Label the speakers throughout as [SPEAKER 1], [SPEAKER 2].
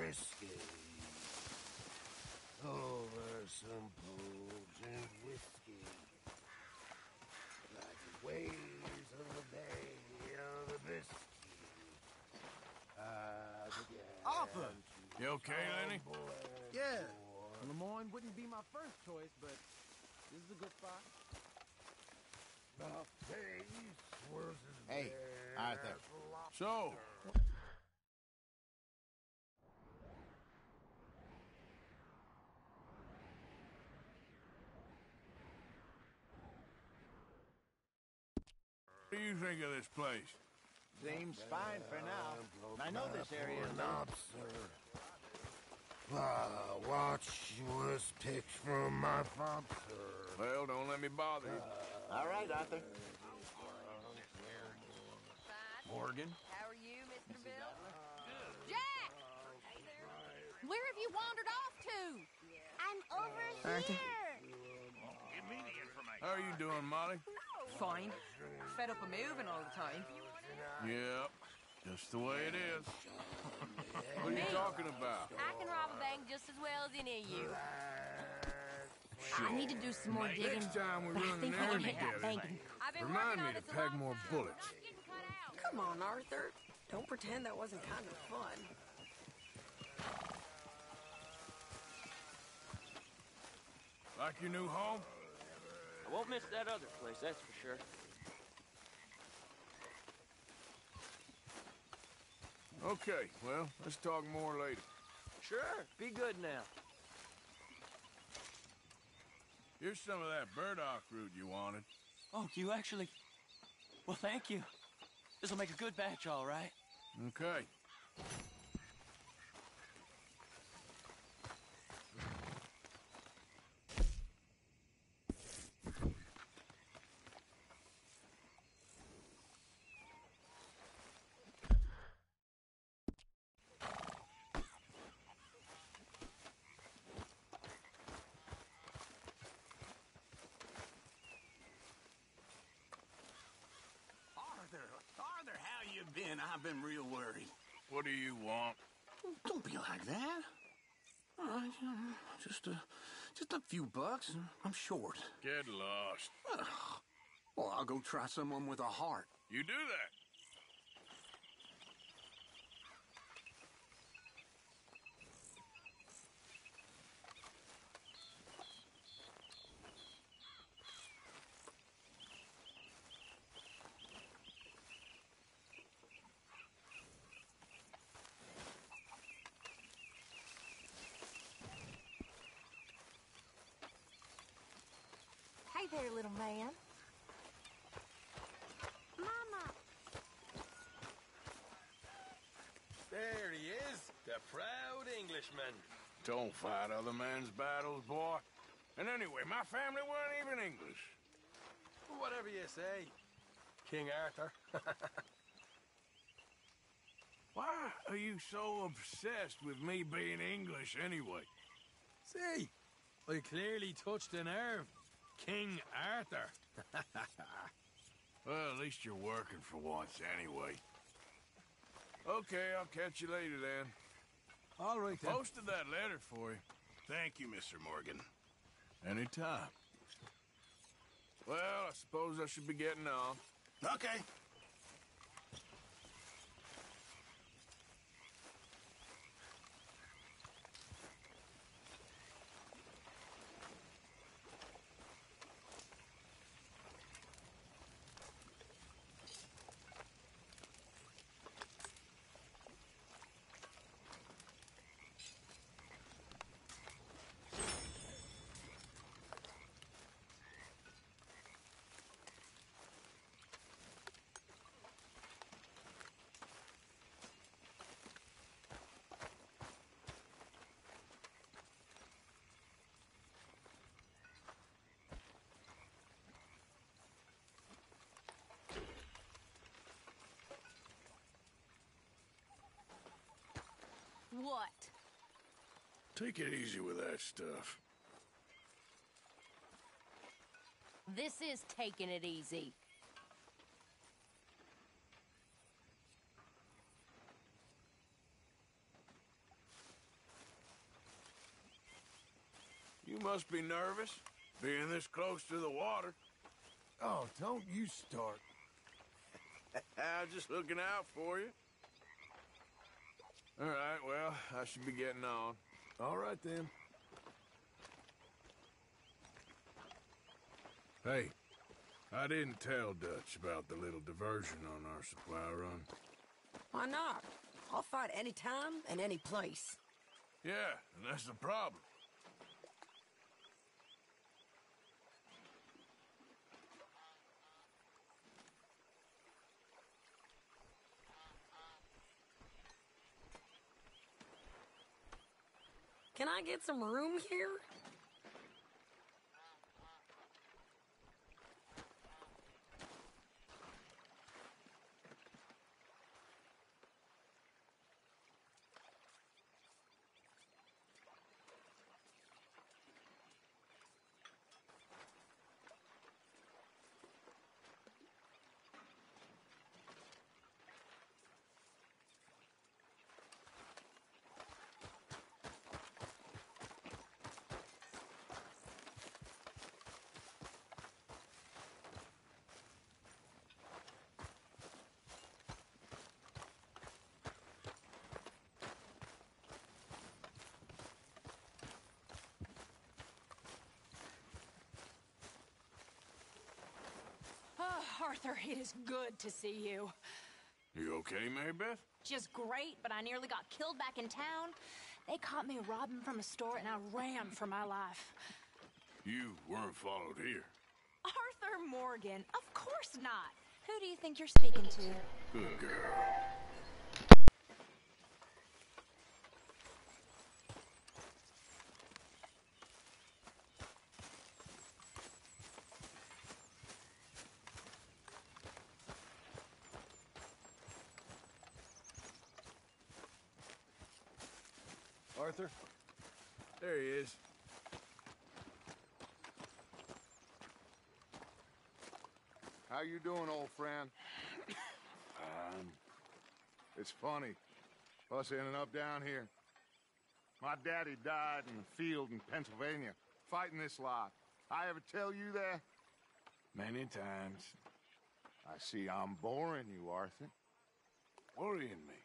[SPEAKER 1] whiskey. Over some Belgian whiskey. Like the waves of the Bay of the Biscuit.
[SPEAKER 2] Arthur!
[SPEAKER 3] You okay, Lenny?
[SPEAKER 2] Yeah. Lemoyne wouldn't be my first choice, but this is a good spot.
[SPEAKER 4] Hey, Arthur.
[SPEAKER 3] So, what do you think of this place?
[SPEAKER 4] Seems fine for now. I know this area is
[SPEAKER 1] Watch was picked from my father.
[SPEAKER 3] Well, don't let me bother you.
[SPEAKER 4] all right, Arthur.
[SPEAKER 3] Morgan?
[SPEAKER 5] How are you, Mr. Bill? Jack! Hey there. Where have you wandered off to?
[SPEAKER 6] I'm over here.
[SPEAKER 7] Give me the information.
[SPEAKER 3] How are you doing, Molly?
[SPEAKER 5] Fine. Fed up of moving all the time.
[SPEAKER 3] Yep, just the way it is. What are you talking about?
[SPEAKER 5] I can rob a bank just as well as any of you. I need to do some more digging.
[SPEAKER 3] Next time we
[SPEAKER 5] but I
[SPEAKER 3] run
[SPEAKER 5] think
[SPEAKER 3] an
[SPEAKER 5] we
[SPEAKER 3] errand
[SPEAKER 5] can hit that
[SPEAKER 3] together,
[SPEAKER 5] bank. I've been
[SPEAKER 3] remind
[SPEAKER 5] working
[SPEAKER 3] me
[SPEAKER 5] on
[SPEAKER 3] to
[SPEAKER 5] this a
[SPEAKER 3] pack
[SPEAKER 5] long
[SPEAKER 3] more
[SPEAKER 5] time.
[SPEAKER 3] bullets.
[SPEAKER 5] Not getting cut out.
[SPEAKER 8] Come on, Arthur. Don't pretend that wasn't kind of fun.
[SPEAKER 3] Like your new home?
[SPEAKER 9] I won't miss that other place, that's for sure.
[SPEAKER 3] Okay, well, let's talk more later.
[SPEAKER 9] Sure, be good now.
[SPEAKER 3] Here's some of that burdock root you wanted.
[SPEAKER 10] Oh, you actually... Well, thank you. This'll make a good batch, all right.
[SPEAKER 3] Okay.
[SPEAKER 7] Arthur, how you been? I've been real worried.
[SPEAKER 3] What do you want?
[SPEAKER 7] Don't be like that. All right, just a few bucks, and I'm short.
[SPEAKER 3] Get lost.
[SPEAKER 7] Well, I'll go try someone with a heart.
[SPEAKER 3] You do that.
[SPEAKER 6] Hey there, little man. Mama.
[SPEAKER 11] There he is, the proud Englishman.
[SPEAKER 3] Don't fight other men's battles, boy. And anyway, my family weren't even English.
[SPEAKER 11] Whatever you say, King Arthur.
[SPEAKER 3] Why are you so obsessed with me being English anyway?
[SPEAKER 11] See, I clearly touched a nerve. King Arthur.
[SPEAKER 3] Well, at least you're working for once anyway. Okay, I'll catch you later then.
[SPEAKER 11] All right then.
[SPEAKER 3] Posted that letter for you.
[SPEAKER 7] Thank you, Mr. Morgan.
[SPEAKER 3] Anytime. Well, I suppose I should be getting on.
[SPEAKER 7] Okay.
[SPEAKER 5] What?
[SPEAKER 3] Take it easy with that stuff.
[SPEAKER 5] This is taking it easy.
[SPEAKER 3] You must be nervous, being this close to the water.
[SPEAKER 1] Oh, don't you start.
[SPEAKER 3] I'm just looking out for you. All right, well, I should be getting on.
[SPEAKER 1] All right, then.
[SPEAKER 3] Hey, I didn't tell Dutch about the little diversion on our supply run.
[SPEAKER 8] Why not? I'll fight any time and any place.
[SPEAKER 3] Yeah, and that's the problem.
[SPEAKER 8] Can I get some room here?
[SPEAKER 5] Arthur, it is good to see you.
[SPEAKER 3] You okay, Marybeth?
[SPEAKER 5] Just great, but I nearly got killed back in town. They caught me robbing from a store, and I ran for my life.
[SPEAKER 3] You weren't followed here.
[SPEAKER 5] Arthur Morgan, of course not. Who do you think you're speaking to?
[SPEAKER 3] Good girl.
[SPEAKER 1] Arthur?
[SPEAKER 3] There he is.
[SPEAKER 1] How you doing, old friend? It's funny, us ending up down here. My daddy died in the field in Pennsylvania, fighting this lot. I ever tell you that?
[SPEAKER 3] Many times.
[SPEAKER 1] I see I'm boring you, Arthur.
[SPEAKER 3] Worrying me.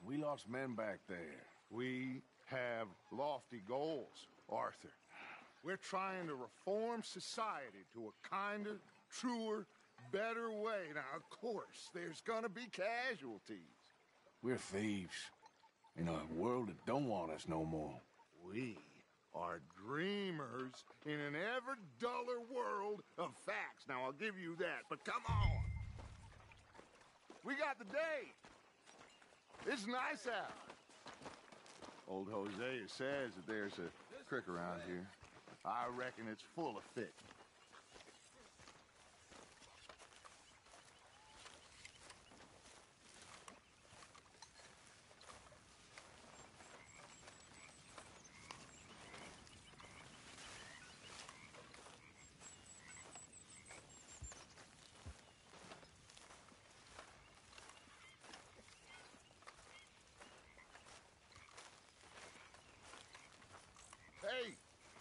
[SPEAKER 3] We lost men back there.
[SPEAKER 1] We have lofty goals, Arthur. We're trying to reform society to a kinder, truer, better way. Now, of course, there's gonna be casualties.
[SPEAKER 3] We're thieves in a world that don't want us no more.
[SPEAKER 1] We are dreamers in an ever duller world of facts. Now, I'll give you that, but come on. We got the day. It's nice out. Old Hosea says that there's a creek around here. I reckon it's full of fish. Hey,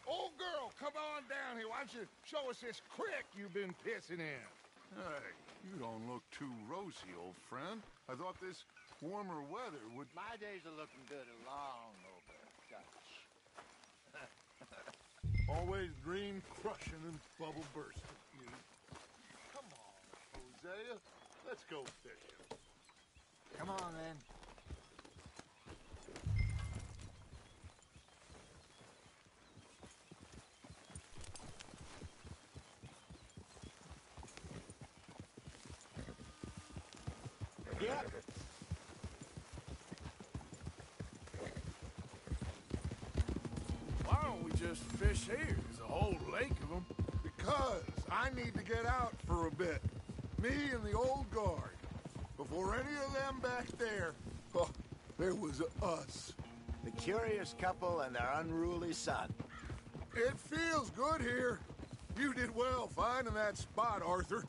[SPEAKER 1] old girl, come on down here. Why don't you show us this creek you've been pissing in?
[SPEAKER 12] Hey, you don't look too rosy, old friend. I thought this warmer weather would...
[SPEAKER 4] My days are looking good along over, Dutch.
[SPEAKER 1] Always dream crushing and bubble bursting. You. Come on, Hosea. Let's go fishing.
[SPEAKER 4] Come on, then.
[SPEAKER 1] Yeah.
[SPEAKER 3] Why don't we just fish here? There's a whole lake of them.
[SPEAKER 1] Because I need to get out for a bit. Me and the old guard. Before any of them back there, oh, there was us.
[SPEAKER 4] The curious couple and their unruly son.
[SPEAKER 1] It feels good here. You did well finding that spot, Arthur.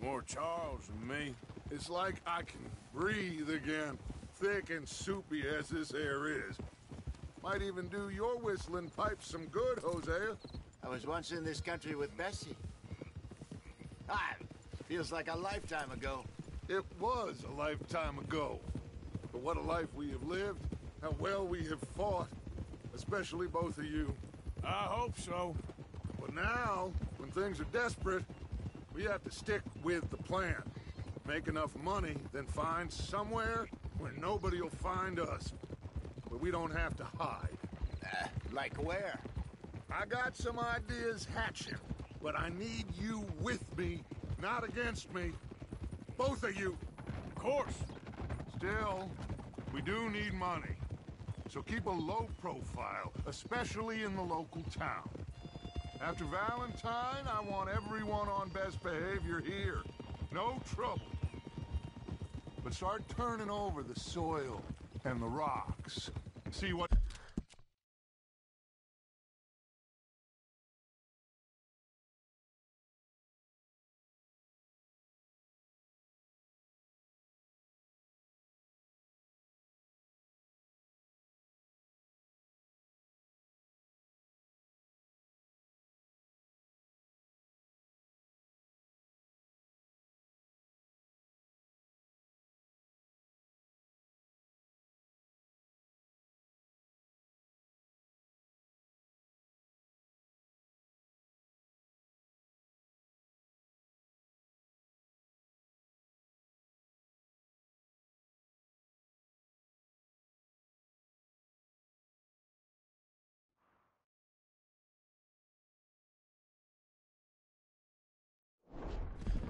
[SPEAKER 3] More Charles than me.
[SPEAKER 1] It's like I can breathe again, thick and soupy as this air is. Might even do your whistling pipes some good, Hosea.
[SPEAKER 4] I was once in this country with Bessie. Ah, feels like a lifetime ago.
[SPEAKER 1] It was a lifetime ago. But what a life we have lived. How well we have fought. Especially both of you.
[SPEAKER 3] I hope so.
[SPEAKER 1] But now, when things are desperate, we have to stick with the plan. Make enough money, then find somewhere where nobody will find us. Where we don't have to hide.
[SPEAKER 4] Like where?
[SPEAKER 1] I got some ideas hatching, but I need you with me, not against me. Both of you.
[SPEAKER 3] Of course.
[SPEAKER 1] Still, we do need money. So keep a low profile, especially in the local town. After Valentine, I want everyone on best behavior here. No trouble. But start turning over the soil and the rocks. See what...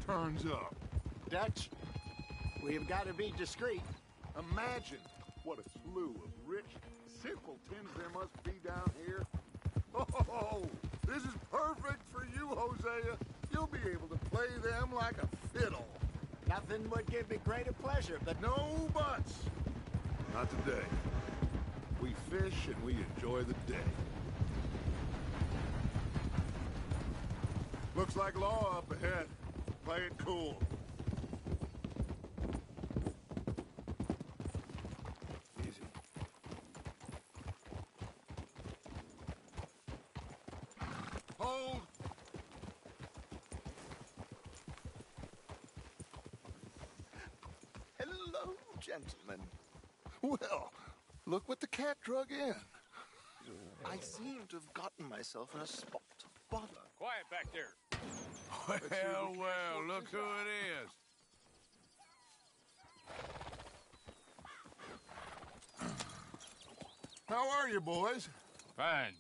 [SPEAKER 1] Turns up.
[SPEAKER 4] Dutch, we've got to be discreet.
[SPEAKER 1] Imagine what a slew of rich simpletons there must be down here. Oh, this is perfect for you, Hosea. You'll be able to play them like a fiddle.
[SPEAKER 4] Nothing would give me greater pleasure, but...
[SPEAKER 1] No buts. Not today. We fish and we enjoy the day. Looks like law up ahead. Play it cool. Easy. Hold.
[SPEAKER 4] Hello, gentlemen.
[SPEAKER 1] Well, look what the cat drug in.
[SPEAKER 13] I seem to have gotten myself in a spot of bother.
[SPEAKER 3] Quiet back there. Well, well, look who it is.
[SPEAKER 1] How are you, boys?
[SPEAKER 14] Fine.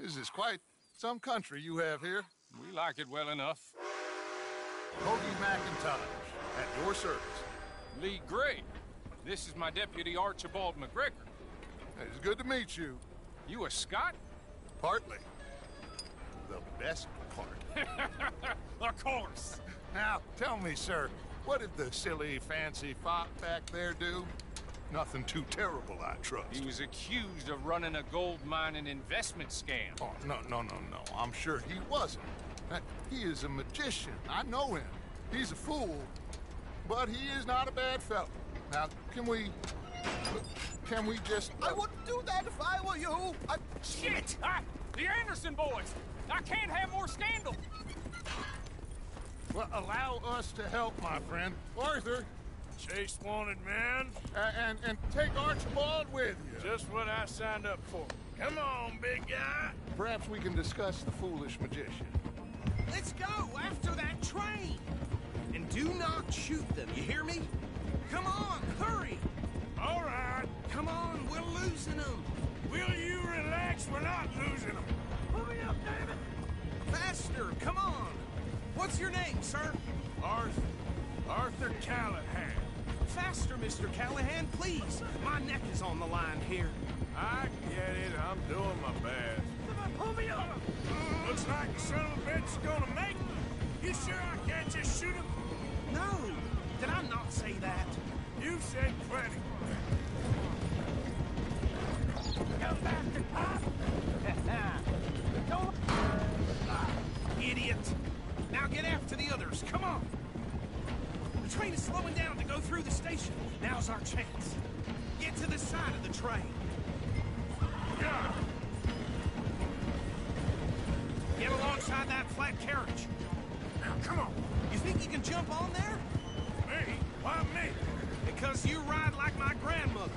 [SPEAKER 1] This is quite some country you have here.
[SPEAKER 14] We like it well enough.
[SPEAKER 1] Hoagie McIntosh, at your service.
[SPEAKER 14] Lee Gray. This is my deputy, Archibald McGregor.
[SPEAKER 1] It's good to meet you.
[SPEAKER 14] You a Scot?
[SPEAKER 1] Partly. The best part.
[SPEAKER 14] Of course.
[SPEAKER 1] Now, tell me, sir, what did the silly, fancy fop back there do? Nothing too terrible, I trust.
[SPEAKER 14] He was accused of running a gold mining investment scam.
[SPEAKER 1] Oh, no. I'm sure he wasn't. He is a magician. I know him. He's a fool, but he is not a bad fellow. Now, can we just...
[SPEAKER 13] I wouldn't do that if I were you.
[SPEAKER 14] Shit! The Anderson boys! I can't have more scandal!
[SPEAKER 1] Well, allow us to help, my friend. Arthur!
[SPEAKER 3] Chase wanted man.
[SPEAKER 1] And take Archibald with you.
[SPEAKER 3] Just what I signed up for. Come on, big guy.
[SPEAKER 1] Perhaps we can discuss the foolish magician.
[SPEAKER 15] Let's go after that train! And do not shoot them, you hear me? Come on, hurry!
[SPEAKER 3] All right.
[SPEAKER 15] Come on, we're losing them.
[SPEAKER 3] Will you relax? We're not losing them.
[SPEAKER 15] Hurry up, damn it! Faster, come on! What's your name, sir?
[SPEAKER 3] Arthur Callahan.
[SPEAKER 15] Faster, Mr. Callahan, please. My neck is on the line here.
[SPEAKER 3] I get it. I'm doing my best.
[SPEAKER 15] Pull me up!
[SPEAKER 3] Looks like the son of a bitch is gonna make me. You sure I can't just shoot him?
[SPEAKER 15] No. Did I not say that?
[SPEAKER 3] You said plenty.
[SPEAKER 15] Go faster, Pop! Idiot! Now get after the others, come on! The train is slowing down to go through the station. Now's our chance. Get to the side of the train. Get alongside that flat carriage. Now, come on. You think you can jump on there?
[SPEAKER 3] Me? Why me?
[SPEAKER 15] Because you ride like my grandmother.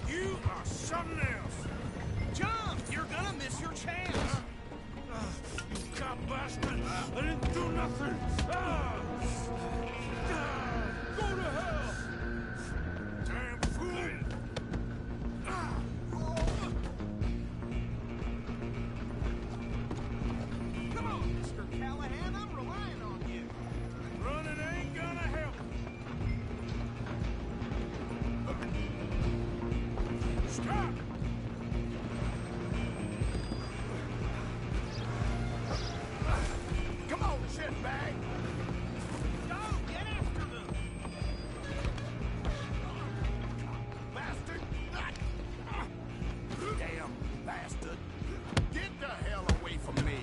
[SPEAKER 3] You are something else.
[SPEAKER 15] Jump! You're gonna miss your chance.
[SPEAKER 3] You cop bastard! I didn't do nothing! Go to hell! Damn fool!
[SPEAKER 15] Come on, Mr. Callahan, I'm relying on you.
[SPEAKER 3] Running ain't gonna help. Stop!
[SPEAKER 1] Come on, shitbag!
[SPEAKER 15] Go, get after them!
[SPEAKER 1] Bastard! Damn bastard! Get the hell away from me!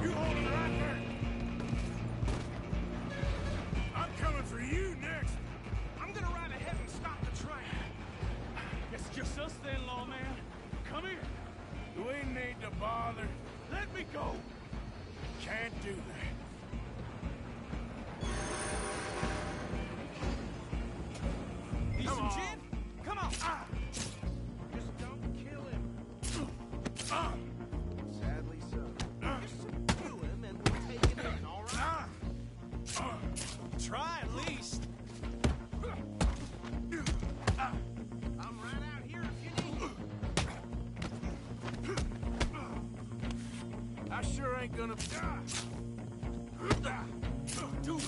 [SPEAKER 3] You hold it right there! I'm coming for you next!
[SPEAKER 15] I'm gonna ride ahead and stop the train.
[SPEAKER 14] It's just us then, lawman. Come here.
[SPEAKER 3] We need to bother.
[SPEAKER 14] Let me go.
[SPEAKER 3] Can't do that.
[SPEAKER 15] Need
[SPEAKER 3] Come
[SPEAKER 15] some
[SPEAKER 3] on.
[SPEAKER 15] gin? Come on. Just don't kill him. Sadly so. Just subdue him and we'll take him in, all right? Try at least. I'm right out here if you need.
[SPEAKER 3] I sure ain't gonna...
[SPEAKER 15] Do it.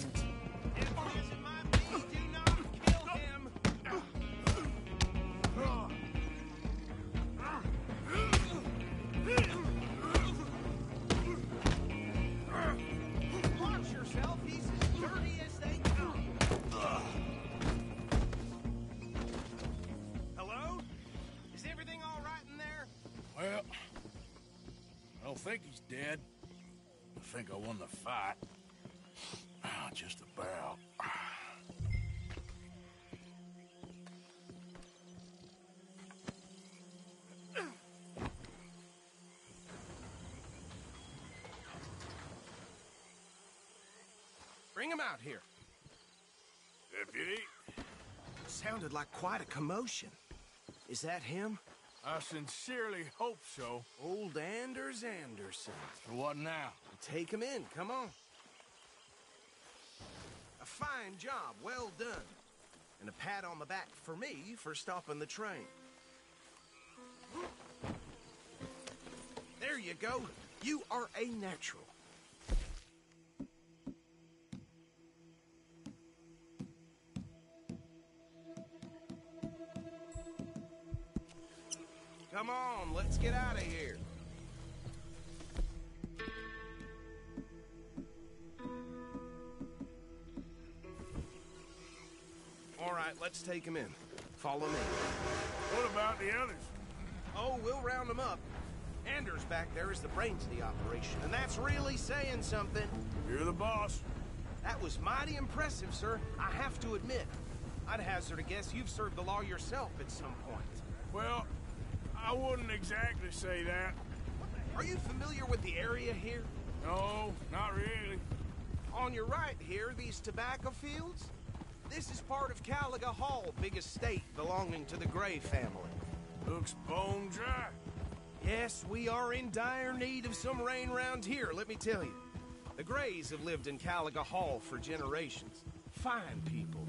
[SPEAKER 15] If it might be, do not kill him. Watch yourself. He's as dirty as they come. Hello? Is everything all right in there?
[SPEAKER 3] Well, I don't think he's dead. I think I won the fight. Just about.
[SPEAKER 15] Bring him out here.
[SPEAKER 3] Deputy?
[SPEAKER 15] Sounded like quite a commotion. Is that him?
[SPEAKER 3] I sincerely hope so.
[SPEAKER 15] Old Anders Anderson.
[SPEAKER 3] For what now?
[SPEAKER 15] Take him in, come on. A fine job, well done. And a pat on the back for me for stopping the train. There you go. You are a natural. Come on, let's get out of here. All right, let's take him in. Follow me.
[SPEAKER 3] What about the others?
[SPEAKER 15] Oh, we'll round them up. Anders back there is the brains of the operation, and that's really saying something.
[SPEAKER 3] You're the boss.
[SPEAKER 15] That was mighty impressive, sir. I have to admit. I'd hazard a guess you've served the law yourself at some point.
[SPEAKER 3] Well, I wouldn't exactly say that.
[SPEAKER 15] Are you familiar with the area here?
[SPEAKER 3] No, not really.
[SPEAKER 15] On your right here, these tobacco fields? This is part of Caliga Hall, big estate belonging to the Gray family.
[SPEAKER 3] Looks bone dry.
[SPEAKER 15] Yes, we are in dire need of some rain round here, let me tell you. The Grays have lived in Caliga Hall for generations. Fine people.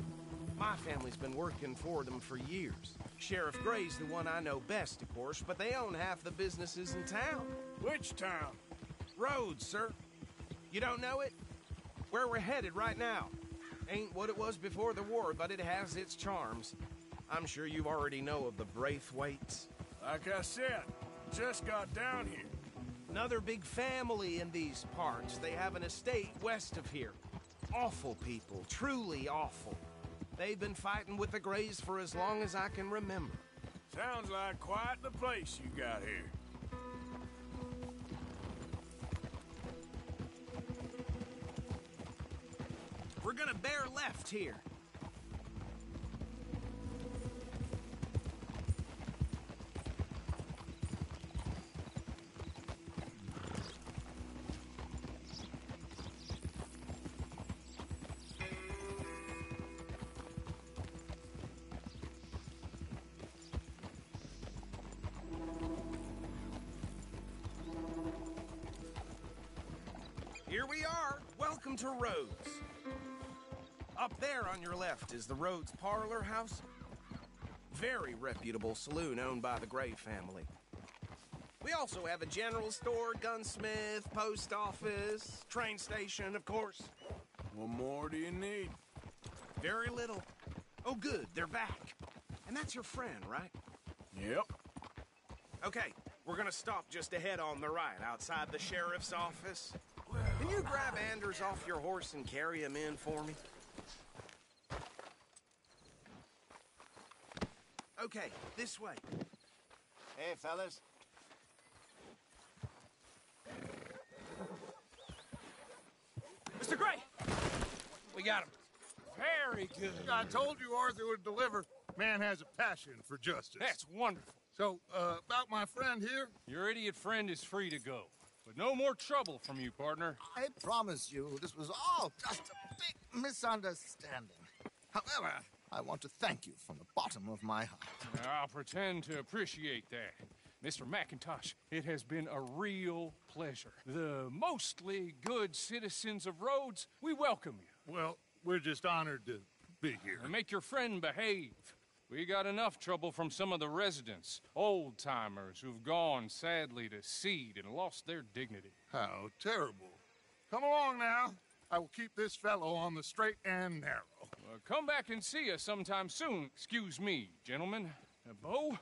[SPEAKER 15] My family's been working for them for years. Sheriff Gray's the one I know best, of course, but they own half the businesses in town.
[SPEAKER 3] Which town?
[SPEAKER 15] Rhodes, sir. You don't know it? Where we're headed right now. Ain't what it was before the war, but it has its charms. I'm sure you already know of the Braithwaites.
[SPEAKER 3] Like I said, just got down here.
[SPEAKER 15] Another big family in these parts. They have an estate west of here. Awful people, truly awful. They've been fighting with the Greys for as long as I can remember.
[SPEAKER 3] Sounds like quite the place you got here.
[SPEAKER 15] We're gonna bear left here. Here we are. Welcome to Rhodes. Up there on your left is the Rhodes Parlor House. Very reputable saloon owned by the Gray family. We also have a general store, gunsmith, post office, train station, of course.
[SPEAKER 3] What more do you need?
[SPEAKER 15] Very little. Oh, good, they're back. And that's your friend, right?
[SPEAKER 3] Yep.
[SPEAKER 15] Okay, we're gonna stop just ahead on the right, outside the sheriff's office. Can you grab Anders off your horse and carry him in for me? Okay, this way.
[SPEAKER 4] Hey, fellas.
[SPEAKER 14] Mr. Gray! We got him. Very good.
[SPEAKER 1] I told you Arthur would deliver. Man has a passion for justice.
[SPEAKER 14] That's wonderful.
[SPEAKER 1] So, about my friend here?
[SPEAKER 14] Your idiot friend is free to go. But no more trouble from you, partner.
[SPEAKER 4] I promise you, this was all just a big misunderstanding. However, I want to thank you from the bottom of my heart.
[SPEAKER 14] I'll pretend to appreciate that. Mr. McIntosh, it has been a real pleasure. The mostly good citizens of Rhodes, we welcome you.
[SPEAKER 1] Well, we're just honored to be here.
[SPEAKER 14] And make your friend behave. We got enough trouble from some of the residents, old-timers who've gone, sadly, to seed and lost their dignity.
[SPEAKER 1] How terrible. Come along now. I will keep this fellow on the straight and narrow.
[SPEAKER 14] Come back and see us sometime soon. Excuse me, gentlemen. Bo,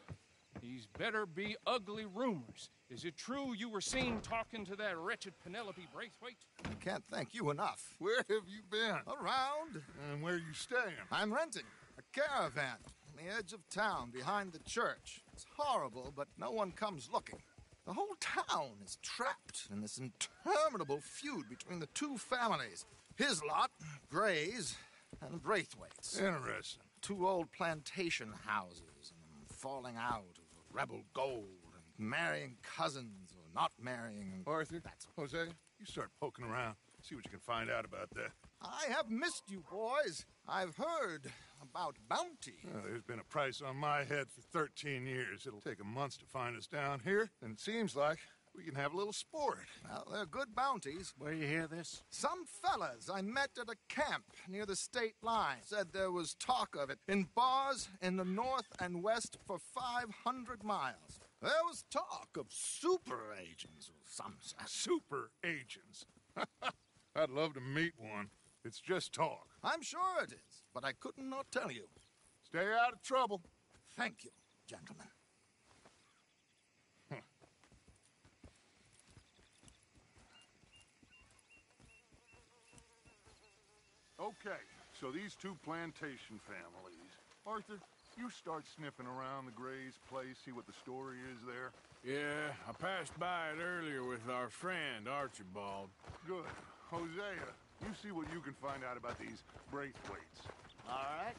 [SPEAKER 14] these better be ugly rumors. Is it true you were seen talking to that wretched Penelope Braithwaite?
[SPEAKER 4] I can't thank you enough.
[SPEAKER 1] Where have you been?
[SPEAKER 4] Around.
[SPEAKER 1] And where are you staying?
[SPEAKER 4] I'm renting a caravan on the edge of town behind the church. It's horrible, but no one comes looking. The whole town is trapped in this interminable feud between the two families. His lot, Gray's, and Braithwaite's.
[SPEAKER 1] Interesting.
[SPEAKER 4] Two old plantation houses, and falling out over rebel gold, and marrying cousins or not marrying. And
[SPEAKER 1] Arthur, Jose, you start poking around. See what you can find out about that.
[SPEAKER 4] I have missed you, boys. I've heard about bounty.
[SPEAKER 1] Well, there's been a price on my head for 13 years. It'll take a month to find us down here, and it seems like we can have a little sport.
[SPEAKER 4] Well, they're good bounties.
[SPEAKER 2] Where you hear this?
[SPEAKER 4] Some fellas I met at a camp near the state line said there was talk of it in bars in the north and west for 500 miles. There was talk of super agents or some such.
[SPEAKER 1] Super agents? I'd love to meet one. It's just talk.
[SPEAKER 4] I'm sure it is, but I could not tell you.
[SPEAKER 1] Stay out of trouble.
[SPEAKER 4] Thank you, gentlemen.
[SPEAKER 12] Okay, so these two plantation families. Arthur, you start sniffing around the Gray's place, see what the story is there.
[SPEAKER 3] Yeah, I passed by it earlier with our friend, Archibald.
[SPEAKER 12] Good. Hosea, you see what you can find out about these Braithwaites.
[SPEAKER 4] All right.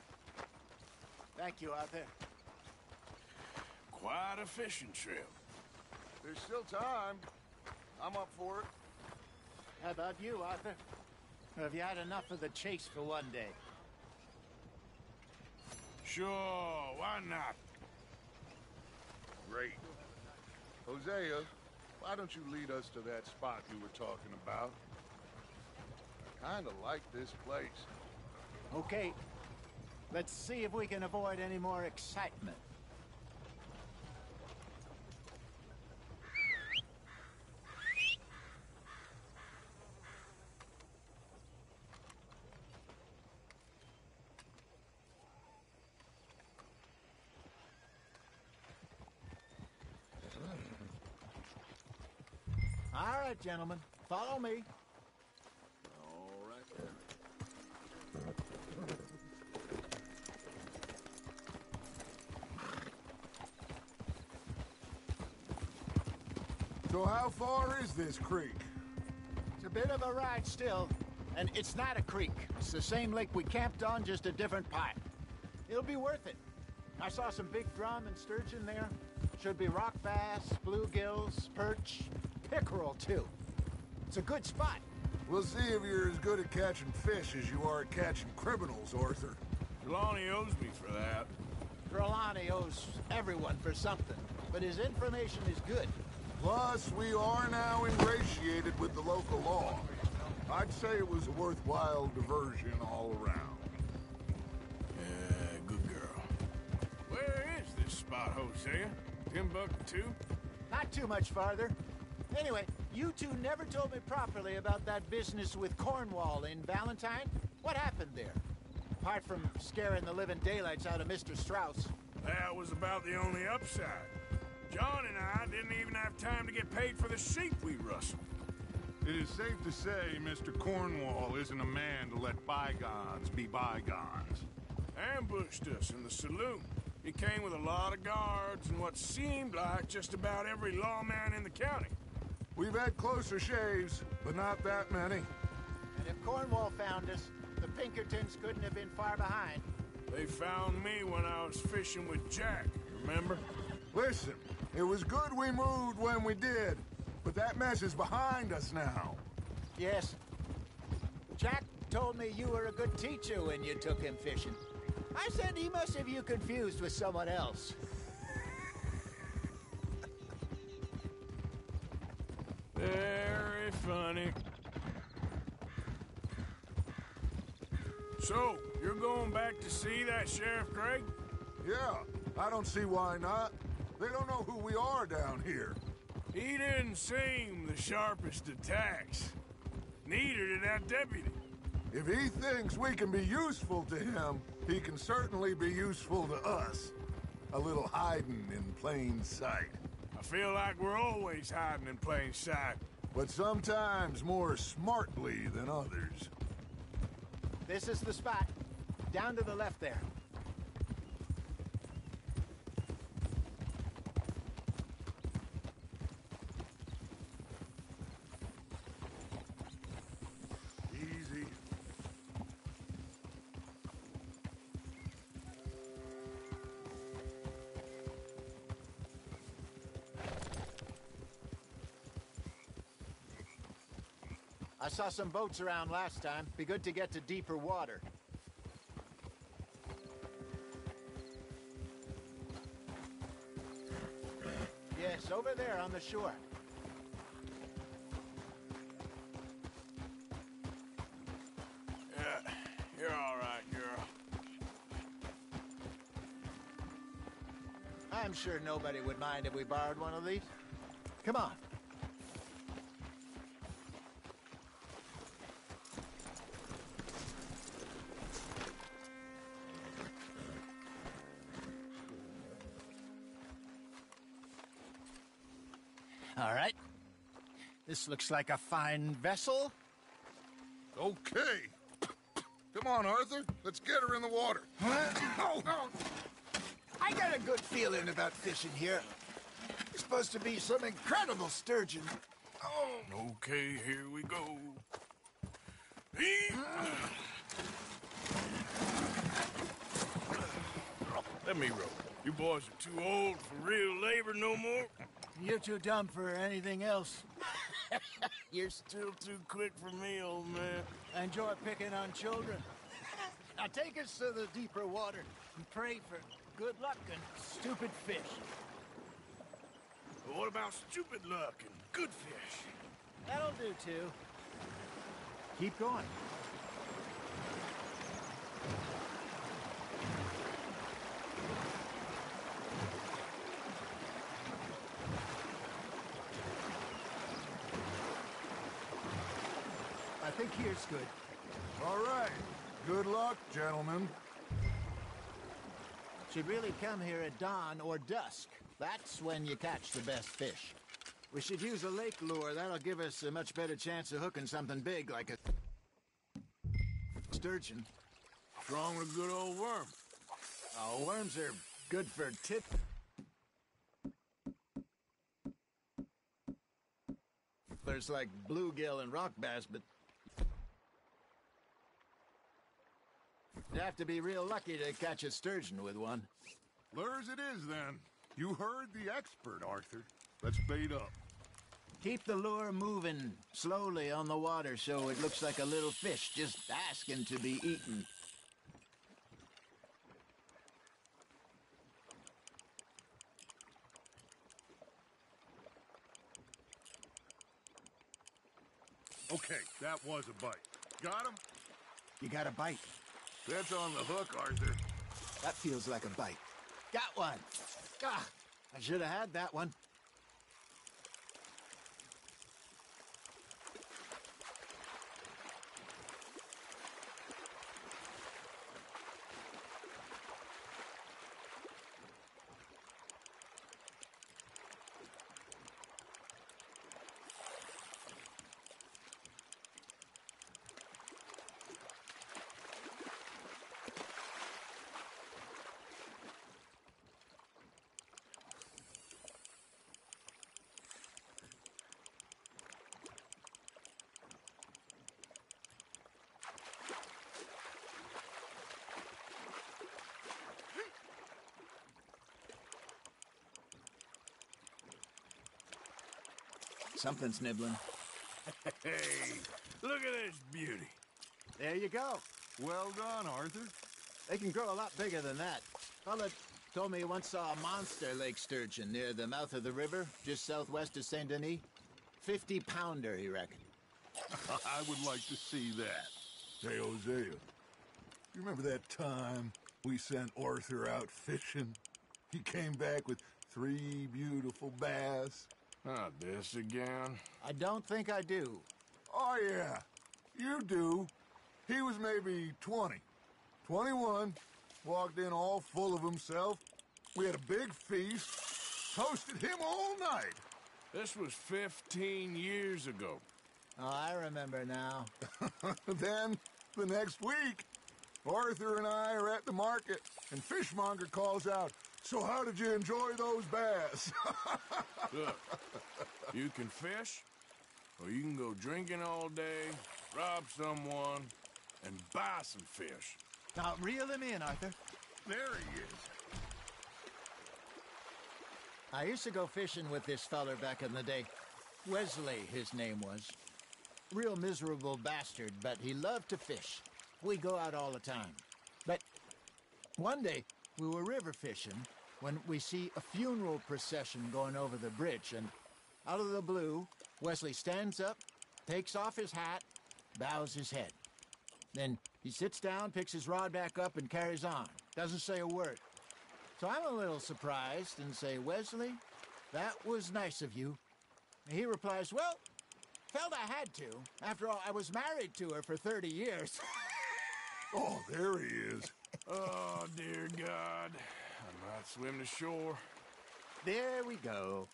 [SPEAKER 4] Thank you, Arthur.
[SPEAKER 3] Quite a fishing trip.
[SPEAKER 1] There's still time. I'm up for it.
[SPEAKER 4] How about you, Arthur? Or have you had enough of the chase for one day?
[SPEAKER 3] Sure, why not?
[SPEAKER 1] Great. Hosea, why don't you lead us to that spot you were talking about? I kinda like this place.
[SPEAKER 4] Okay. Let's see if we can avoid any more excitement. All right, gentlemen. Follow me.
[SPEAKER 1] All right.
[SPEAKER 12] So how far is this creek?
[SPEAKER 16] It's a bit of a ride still, and it's not a creek. It's the same lake we camped on, just a different pipe. It'll be worth it. I saw some big drum and sturgeon there. Should be rock bass, bluegills, perch, pickerel too. It's a good spot.
[SPEAKER 12] We'll see if you're as good at catching fish as you are at catching criminals, Arthur.
[SPEAKER 3] Trelawney owes me for that.
[SPEAKER 16] Trelawney owes everyone for something, but his information is good.
[SPEAKER 12] Plus, we are now ingratiated with the local law. I'd say it was a worthwhile diversion all around.
[SPEAKER 3] Yeah, good girl. Where is this spot, Hosea? Timbuktu?
[SPEAKER 16] Not too much farther. Anyway, you two never told me properly about that business with Cornwall in Valentine. What happened there? Apart from scaring the living daylights out of Mr. Strauss.
[SPEAKER 3] That was about the only upside. John and I didn't even have time to get paid for the sheep we rustled.
[SPEAKER 12] It is safe to say Mr. Cornwall isn't a man to let bygones be bygones.
[SPEAKER 3] Ambushed us in the saloon. He came with a lot of guards and what seemed like just about every lawman in the county.
[SPEAKER 12] We've had closer shaves, but not that many.
[SPEAKER 16] And if Cornwall found us, the Pinkertons couldn't have been far behind.
[SPEAKER 3] They found me when I was fishing with Jack, remember?
[SPEAKER 12] Listen, it was good we moved when we did, but that mess is behind us now.
[SPEAKER 16] Yes. Jack told me you were a good teacher when you took him fishing. I said he must have you confused with someone else.
[SPEAKER 3] Very funny. So, you're going back to see that Sheriff Craig?
[SPEAKER 12] Yeah, I don't see why not. They don't know who we are down here.
[SPEAKER 3] He didn't seem the sharpest attacks. Neither did that deputy.
[SPEAKER 12] If he thinks we can be useful to him, he can certainly be useful to us. A little hiding in plain sight.
[SPEAKER 3] I feel like we're always hiding in plain sight.
[SPEAKER 12] But sometimes more smartly than others.
[SPEAKER 16] This is the spot. Down to the left there.
[SPEAKER 12] Easy.
[SPEAKER 16] I saw some boats around last time. Be good to get to deeper water. Yes, over there on the shore.
[SPEAKER 3] Yeah, you're all right, girl.
[SPEAKER 16] I'm sure nobody would mind if we borrowed one of these. Come on. All right. This looks like a fine vessel.
[SPEAKER 12] Okay. Come on, Arthur. Let's get her in the water.
[SPEAKER 16] Oh. I got a good feeling about fishing here. It's supposed to be some incredible sturgeon.
[SPEAKER 3] Oh. Okay, here we go. Let me row. You boys are too old for real labor no more.
[SPEAKER 16] You're too dumb for anything else.
[SPEAKER 3] You're still too quick for me, old man.
[SPEAKER 16] I enjoy picking on children. Now take us to the deeper water and pray for good luck and stupid fish.
[SPEAKER 3] But what about stupid luck and good fish?
[SPEAKER 16] That'll do, too. Keep going. I think here's good.
[SPEAKER 12] All right. Good luck, gentlemen.
[SPEAKER 16] Should really come here at dawn or dusk. That's when you catch the best fish. We should use a lake lure. That'll give us a much better chance of hooking something big like a sturgeon.
[SPEAKER 3] What's wrong with a good old worm?
[SPEAKER 16] Oh, worms are good for tit. colors like bluegill and rock bass, but you'd have to be real lucky to catch a sturgeon with one.
[SPEAKER 12] Lures it is, then. You heard the expert, Arthur. Let's bait up.
[SPEAKER 16] Keep the lure moving slowly on the water so it looks like a little fish just asking to be eaten.
[SPEAKER 12] Okay, that was a bite. Got him?
[SPEAKER 16] You got a bite.
[SPEAKER 12] That's on the hook, Arthur.
[SPEAKER 16] That feels like a bite. Got one. Ah, I should have had that one. Something's nibbling.
[SPEAKER 3] Hey, look at this beauty.
[SPEAKER 16] There you go.
[SPEAKER 12] Well done, Arthur.
[SPEAKER 16] They can grow a lot bigger than that. Fella told me he once saw a monster lake sturgeon near the mouth of the river, just southwest of Saint Denis. 50-pounder, he reckoned.
[SPEAKER 12] I would like to see that. Hey, Hosea, you remember that time we sent Arthur out fishing? He came back with 3 beautiful bass.
[SPEAKER 3] Not this again.
[SPEAKER 16] I don't think I do.
[SPEAKER 12] Oh, yeah. You do. He was maybe 20. 21. Walked in all full of himself. We had a big feast. Toasted him all night.
[SPEAKER 3] This was 15 years ago.
[SPEAKER 16] Oh, I remember now.
[SPEAKER 12] Then, the next week, Arthur and I are at the market, and Fishmonger calls out, "So how did you enjoy those bass?"
[SPEAKER 3] Look, you can fish, or you can go drinking all day, rob someone, and buy some fish.
[SPEAKER 16] Now, reel him in, Arthur.
[SPEAKER 12] There he is.
[SPEAKER 16] I used to go fishing with this feller back in the day. Wesley, his name was. Real miserable bastard, but he loved to fish. We go out all the time. But one day, we were river fishing when we see a funeral procession going over the bridge, and out of the blue, Wesley stands up, takes off his hat, bows his head. Then he sits down, picks his rod back up, and carries on. Doesn't say a word. So I'm a little surprised and say, "Wesley, that was nice of you." And he replies, "Well, felt I had to. After all, I was married to her for 30 years.
[SPEAKER 12] Oh, there he is.
[SPEAKER 3] Oh, dear God. I might swim to shore.
[SPEAKER 16] There we go.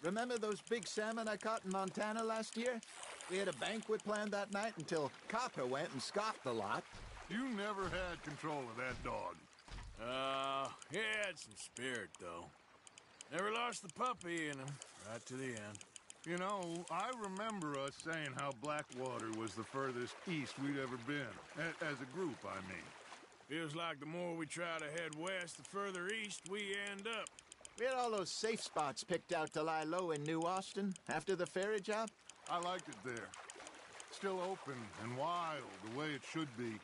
[SPEAKER 16] Remember those big salmon I caught in Montana last year? We had a banquet planned that night until Copper went and scoffed the lot.
[SPEAKER 12] You never had control of that dog.
[SPEAKER 3] He had some spirit, though. Never lost the puppy in him, right to the end.
[SPEAKER 12] You know, I remember us saying how Blackwater was the furthest east we'd ever been. As a group, I mean.
[SPEAKER 3] Feels like the more we try to head west, the further east we end up.
[SPEAKER 16] We had all those safe spots picked out to lie low in New Austin after the ferry job.
[SPEAKER 12] I liked it there. Still open and wild, the way it should be.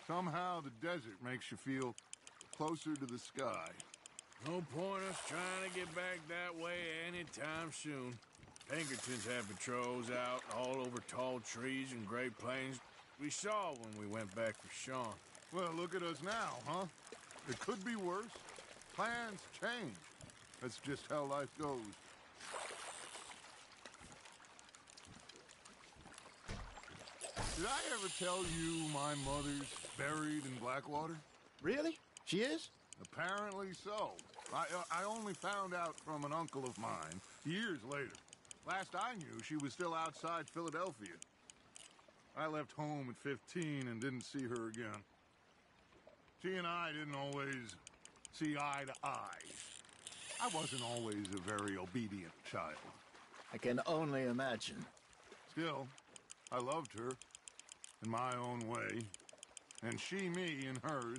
[SPEAKER 12] Somehow the desert makes you feel closer to the sky.
[SPEAKER 3] No point us trying to get back that way anytime soon. Pinkertons had patrols out all over tall trees and Great Plains. We saw when we went back for Sean.
[SPEAKER 12] Well, look at us now, huh? It could be worse. Plans change. That's just how life goes. Did I ever tell you my mother's buried in Blackwater?
[SPEAKER 16] Really? She is?
[SPEAKER 12] Apparently so. I only found out from an uncle of mine years later. Last I knew, she was still outside Philadelphia. I left home at 15 and didn't see her again. She and I didn't always see eye to eye. I wasn't always a very obedient child.
[SPEAKER 16] I can only imagine.
[SPEAKER 12] Still, I loved her in my own way, and she me in hers.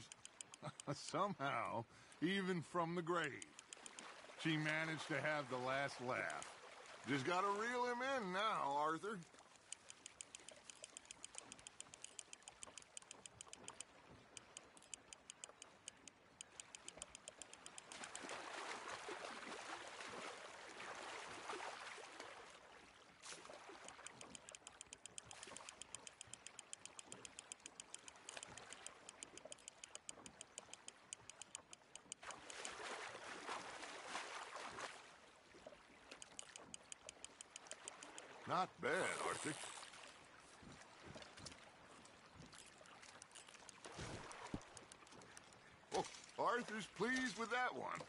[SPEAKER 12] Somehow, even from the grave, she managed to have the last laugh. Just gotta reel him in now, Arthur. Not bad, Arthur. Oh, Arthur's pleased with that one.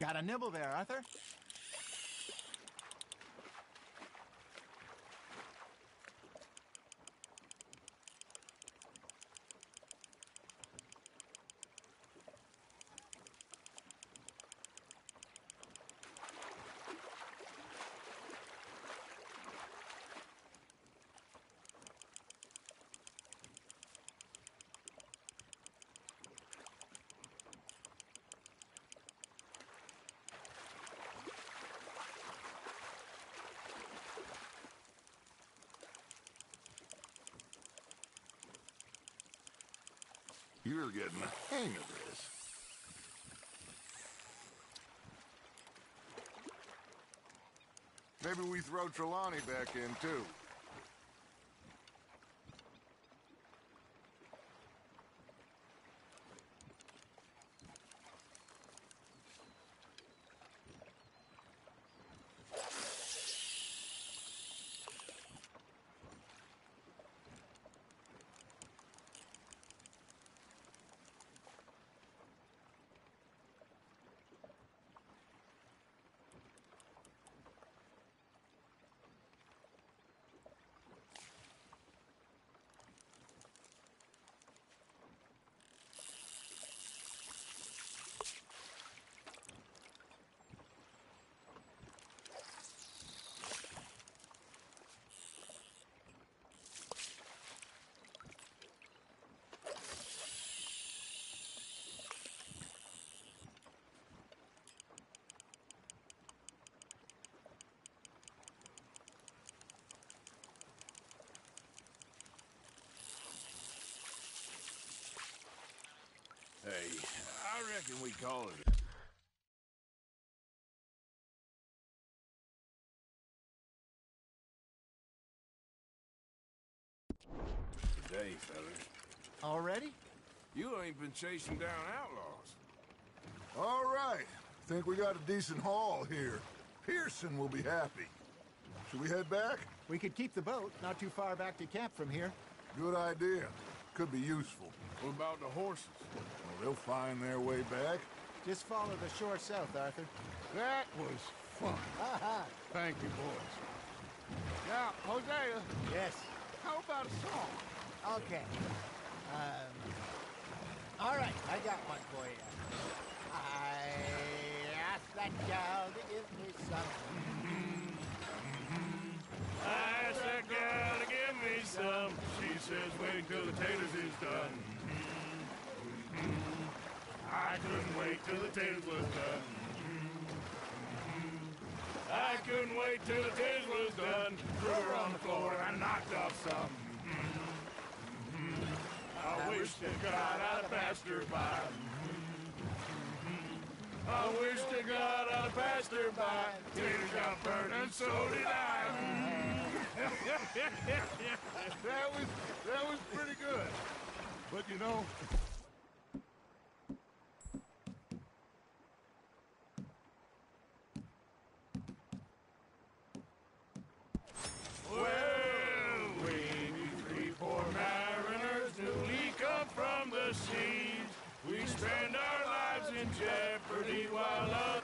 [SPEAKER 16] Got a nibble there, Arthur?
[SPEAKER 12] You're getting the hang of this. Maybe we throw Trelawney back in, too.
[SPEAKER 3] Hey, I reckon we call it. Today, fellas.
[SPEAKER 16] Already?
[SPEAKER 3] You ain't been chasing down outlaws.
[SPEAKER 12] All right. Think we got a decent haul here. Pearson will be happy. Should we head back?
[SPEAKER 16] We could keep the boat not too far back to camp from here.
[SPEAKER 12] Good idea. Could be useful.
[SPEAKER 3] What about the horses?
[SPEAKER 12] Well, they'll find their way back.
[SPEAKER 16] Just follow the shore south, Arthur.
[SPEAKER 12] That was fun. Thank you, boys. Now, Hosea.
[SPEAKER 16] Yes.
[SPEAKER 12] How about a song?
[SPEAKER 16] Okay. All right, I got one for you. I asked that gal to give me some.
[SPEAKER 3] I asked that gal to give me some. She says wait till the taters is done. I couldn't wait till the taters was done. I couldn't wait till the taters was done. Threw her on the floor and I knocked off some. I wish to God I'd have passed her by. I wish to God I'd have passed her by. Taters got burned and so did I.
[SPEAKER 12] That was pretty good. But you know,
[SPEAKER 3] well, we three poor mariners newly come from the seas. We spend our lives in jeopardy while others.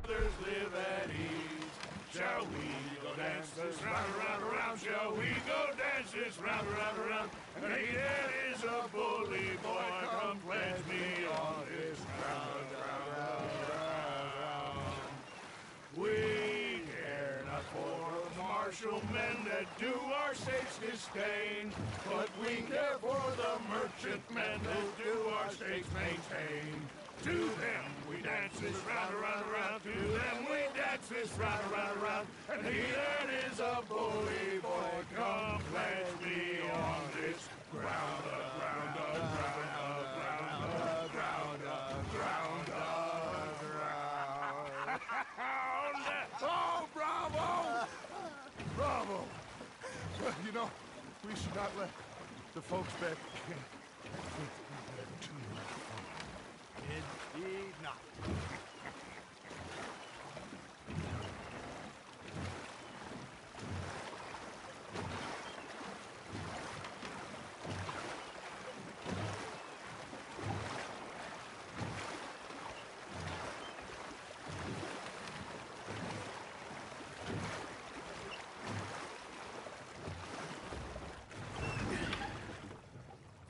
[SPEAKER 3] Others live at ease. Shall we go dance this round, around, around? Shall we go dance this round, around, around? And he that is a bully boy, come pledge me on this round, round, round, round. We care not for the martial men that to our state's disdain. But we care for the merchantmen that do our states maintain. To them we dance this round, around, around. To them we dance this round, around, around. And he that is a bully boy, come pledge me on this ground, ground, ground, ground, ground, ground, ground. Oh, bravo! Bravo! Well, you know, we should not let the folks back camp think too much fun.
[SPEAKER 16] Indeed not.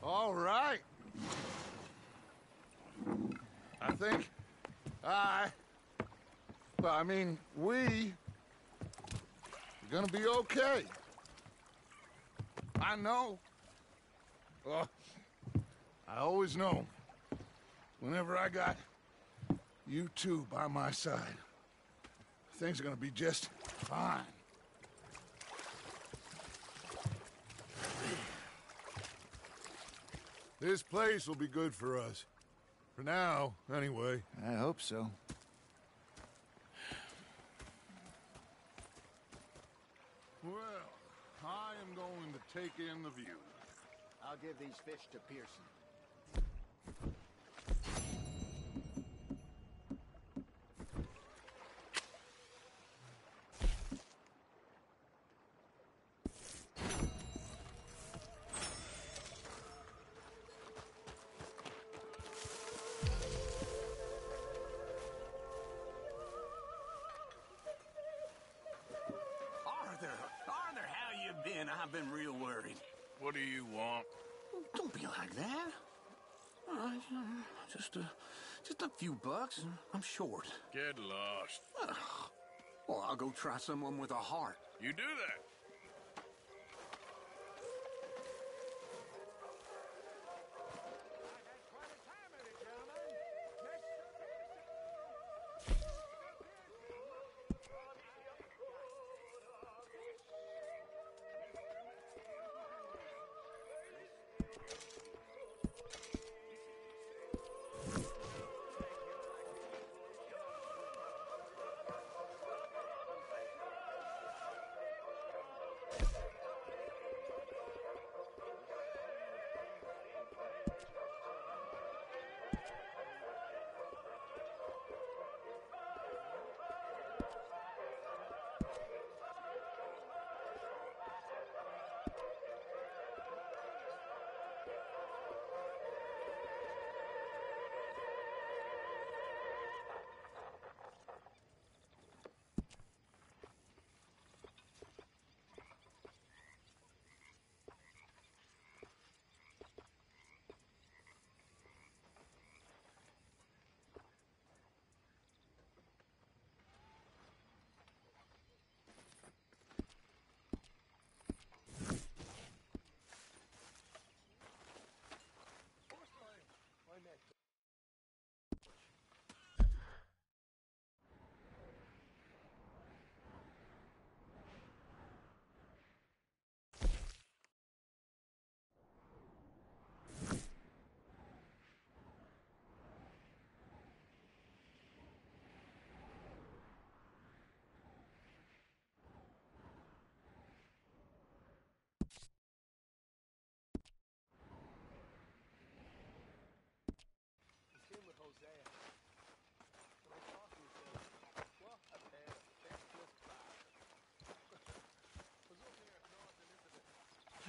[SPEAKER 1] All right. I think we are gonna be okay. I know. I always know. Whenever I got you two by my side, things are gonna be just fine. This place will be good for us. For now, anyway.
[SPEAKER 16] I hope so.
[SPEAKER 1] Well, I am going to take in the view.
[SPEAKER 16] I'll give these fish to Pearson.
[SPEAKER 7] Arthur, how you been? I've been real worried.
[SPEAKER 3] What do you want?
[SPEAKER 7] Don't be like that. Just a few bucks, and I'm short.
[SPEAKER 3] Get lost.
[SPEAKER 7] Well, I'll go try someone with a heart.
[SPEAKER 3] You do that.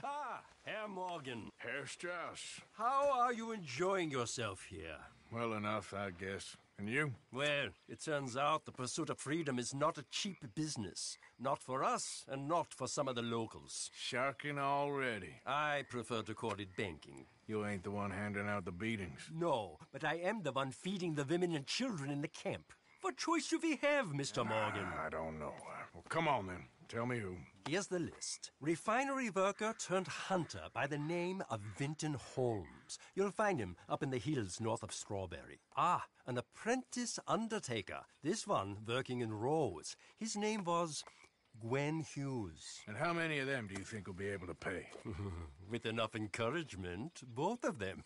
[SPEAKER 17] Ah, Herr Morgan.
[SPEAKER 3] Herr Strauss.
[SPEAKER 17] How are you enjoying yourself here?
[SPEAKER 3] Well enough, I guess. And you?
[SPEAKER 17] Well, it turns out the pursuit of freedom is not a cheap business. Not for us, and not for some of the locals.
[SPEAKER 3] Sharking already.
[SPEAKER 17] I prefer to call it banking.
[SPEAKER 3] You ain't the one handing out the beatings.
[SPEAKER 17] No, but I am the one feeding the women and children in the camp. What choice do we have, Mr. Morgan?
[SPEAKER 3] I don't know. Well, come on then. Tell me who.
[SPEAKER 17] Here's the list. Refinery worker turned hunter by the name of Vinton Holmes. You'll find him up in the hills north of Strawberry. Ah, an apprentice undertaker. This one working in Rose. His name was Gwen Hughes.
[SPEAKER 3] And how many of them do you think will be able to pay?
[SPEAKER 17] With enough encouragement, both of them.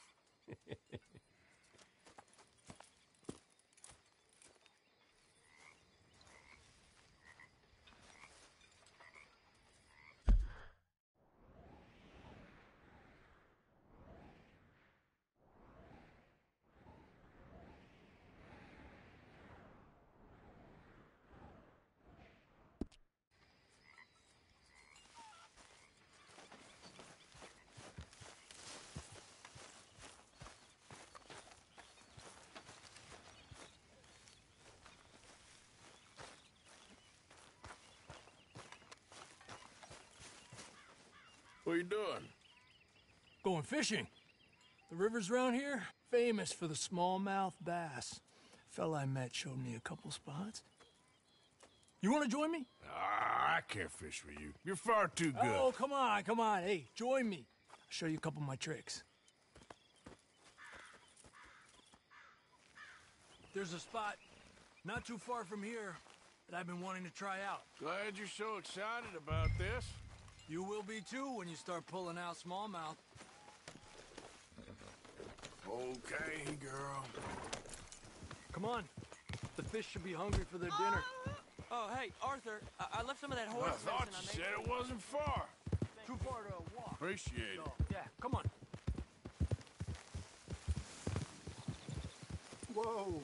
[SPEAKER 3] What are you doing?
[SPEAKER 18] Going fishing. The rivers around here, famous for the smallmouth bass. Fella I met showed me a couple spots. You want to join me?
[SPEAKER 3] I can't fish with you. You're far too good.
[SPEAKER 18] Oh, come on, come on. Hey, join me. I'll show you a couple of my tricks. There's a spot not too far from here that I've been wanting to try out.
[SPEAKER 3] Glad you're so excited about this.
[SPEAKER 18] You will be too when you start pulling out smallmouth.
[SPEAKER 3] Okay, girl.
[SPEAKER 18] Come on. The fish should be hungry for their dinner.
[SPEAKER 10] Oh, hey, Arthur, I left some of that horse
[SPEAKER 3] I thought
[SPEAKER 10] medicine
[SPEAKER 3] you
[SPEAKER 10] I made.
[SPEAKER 3] said it wasn't far.
[SPEAKER 18] Too far to walk.
[SPEAKER 3] Appreciate it.
[SPEAKER 18] Yeah, come on.
[SPEAKER 16] Whoa.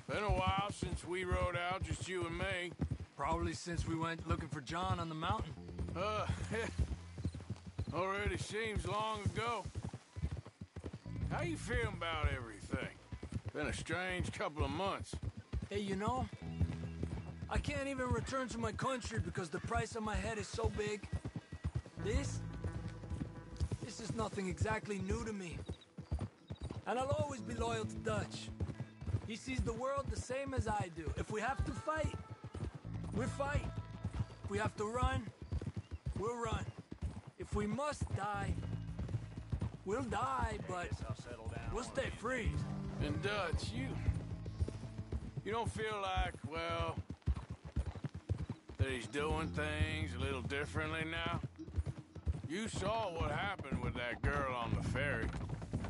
[SPEAKER 3] Been a while since we rode out, just you and me.
[SPEAKER 18] Probably since we went looking for John on the mountain.
[SPEAKER 3] Already seems long ago. How you feeling about everything? Been a strange couple of months.
[SPEAKER 18] Hey, you know, I can't even return to my country because the price on my head is so big. This is nothing exactly new to me. And I'll always be loyal to Dutch. He sees the world the same as I do. If we have to fight, we'll fight. If we have to run, we'll run. If we must die, we'll die, but we'll stay free.
[SPEAKER 3] And Dutch, you don't feel like, well, that he's doing things a little differently now? You saw what happened with that girl on the ferry.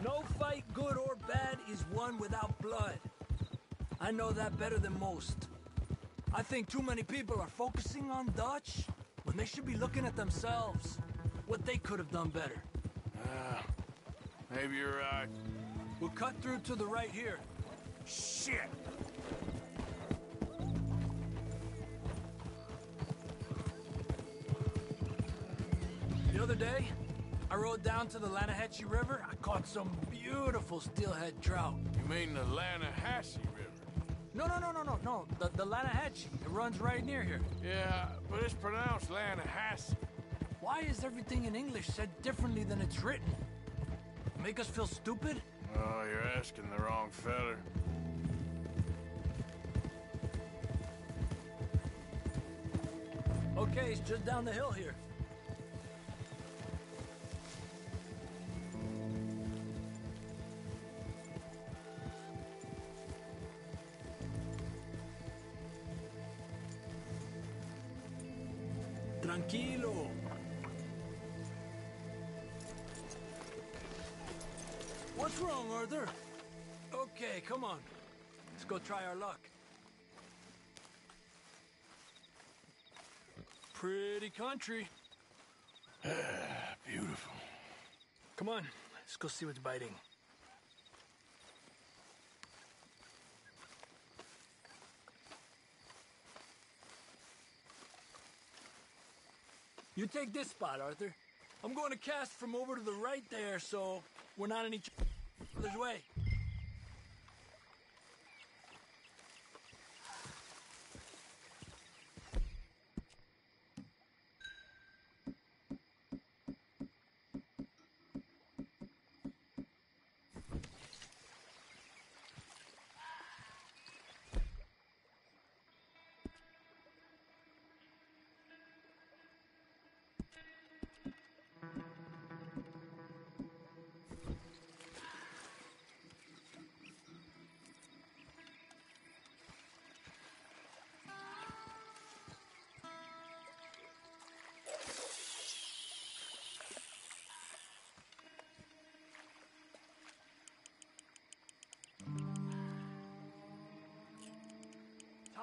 [SPEAKER 18] No fight, good or bad, is won without blood. I know that better than most. I think too many people are focusing on Dutch when they should be looking at themselves, what they could have done better.
[SPEAKER 3] Maybe you're right.
[SPEAKER 18] We'll cut through to the right here.
[SPEAKER 3] Shit!
[SPEAKER 18] The other day, I rode down to the Lanahatchee River. I caught some beautiful steelhead trout.
[SPEAKER 3] You mean the Lanahatchee River?
[SPEAKER 18] No. The Lanahatchee. It runs right near here.
[SPEAKER 3] Yeah, but it's pronounced Lanahatchee.
[SPEAKER 18] Why is everything in English said differently than it's written? Make us feel stupid?
[SPEAKER 3] Oh, you're asking the wrong feller.
[SPEAKER 18] Okay, it's just down the hill here. Tranquilo. What's wrong, Arthur? Okay, come on. Let's go try our luck. Pretty country.
[SPEAKER 3] Beautiful.
[SPEAKER 18] Come on, let's go see what's biting. You take this spot, Arthur. I'm going to cast from over to the right there, so we're not in each other's way.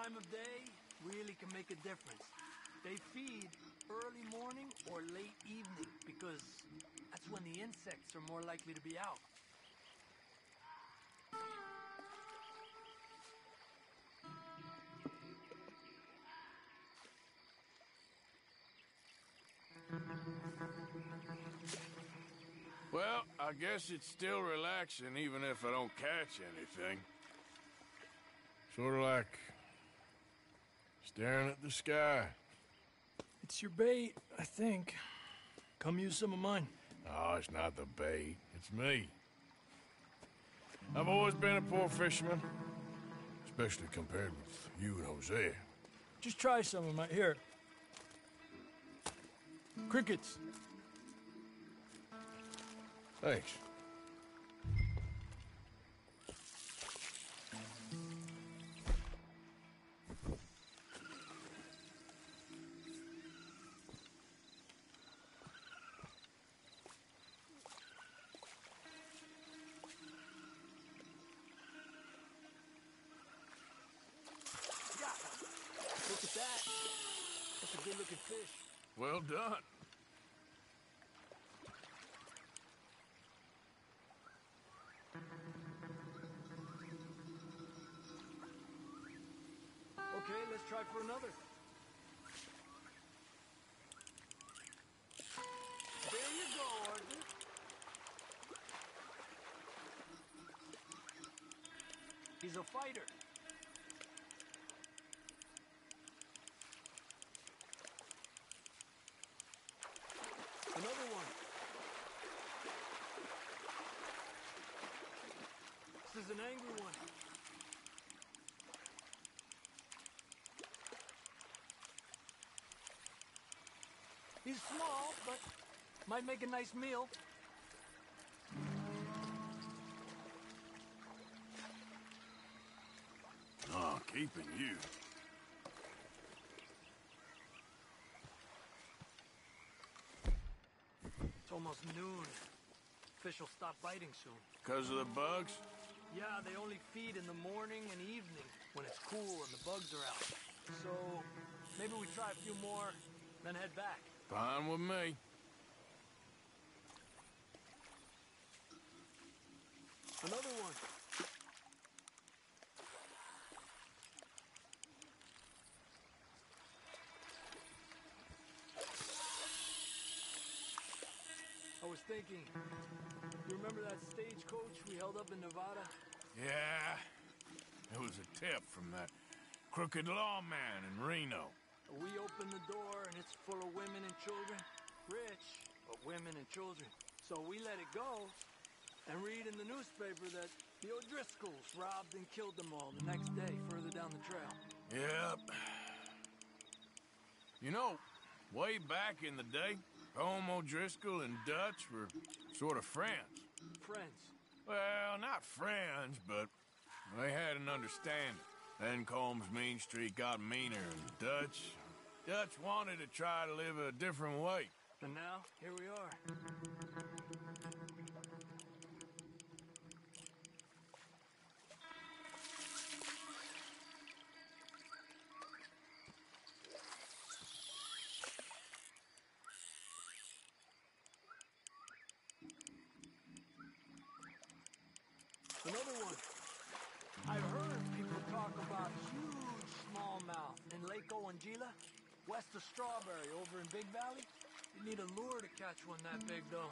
[SPEAKER 18] time of day really can make a difference. They feed early morning or late evening because that's when the insects are more likely to be out.
[SPEAKER 3] Well, I guess it's still relaxing even if I don't catch anything. Sort of like staring at the sky.
[SPEAKER 18] It's your bait, I think. Come use some of mine.
[SPEAKER 3] No, it's not the bait. It's me. I've always been a poor fisherman, especially compared with you and Jose.
[SPEAKER 18] Just try some of mine. Here. Crickets.
[SPEAKER 3] Thanks.
[SPEAKER 18] Look at that. That's a good-looking fish.
[SPEAKER 3] Well done.
[SPEAKER 18] Okay, let's try for another. There you go, Arthur. He's a fighter. Another one. This is an angry one. He's small, but might make a nice meal.
[SPEAKER 3] Oh, keeping you.
[SPEAKER 18] It's almost noon. Fish will stop biting soon.
[SPEAKER 3] 'Cause of the bugs?
[SPEAKER 18] Yeah, they only feed in the morning and evening when it's cool and the bugs are out. So maybe we try a few more, then head back.
[SPEAKER 3] Fine with me.
[SPEAKER 18] Another one. I was thinking, you remember that stagecoach we held up in Nevada?
[SPEAKER 3] Yeah. It was a tip from that crooked lawman in Reno.
[SPEAKER 18] We opened the door and it's full of women and children. Rich, but women and children. So we let it go and read in the newspaper that the O'Driscolls robbed and killed them all the next day further down the trail.
[SPEAKER 3] Yep. You know, way back in the day, Home O'Driscoll and Dutch were sort of friends.
[SPEAKER 18] Friends?
[SPEAKER 3] Well, not friends, but they had an understanding. Then Combs' mean streak got meaner, and Dutch wanted to try to live a different way.
[SPEAKER 18] And now, here we are. Another one. I've heard people talk about huge smallmouth in Lake Owanjila, west of Strawberry, over in Big Valley. You need a lure to catch one that big, though.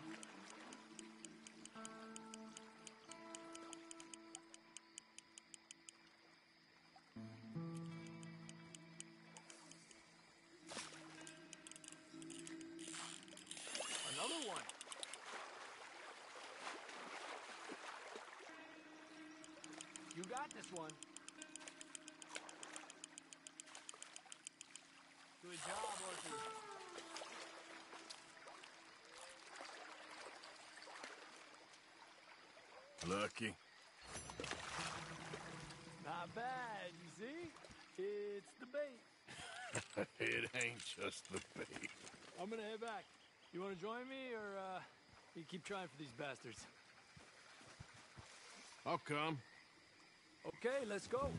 [SPEAKER 18] Another one. You got this one. Good job, Arthur.
[SPEAKER 3] Lucky.
[SPEAKER 18] Not bad, you see? It's the bait.
[SPEAKER 3] It ain't just the bait.
[SPEAKER 18] I'm gonna head back. You wanna join me, or, you keep trying for these bastards?
[SPEAKER 3] I'll come.
[SPEAKER 18] Okay, let's go.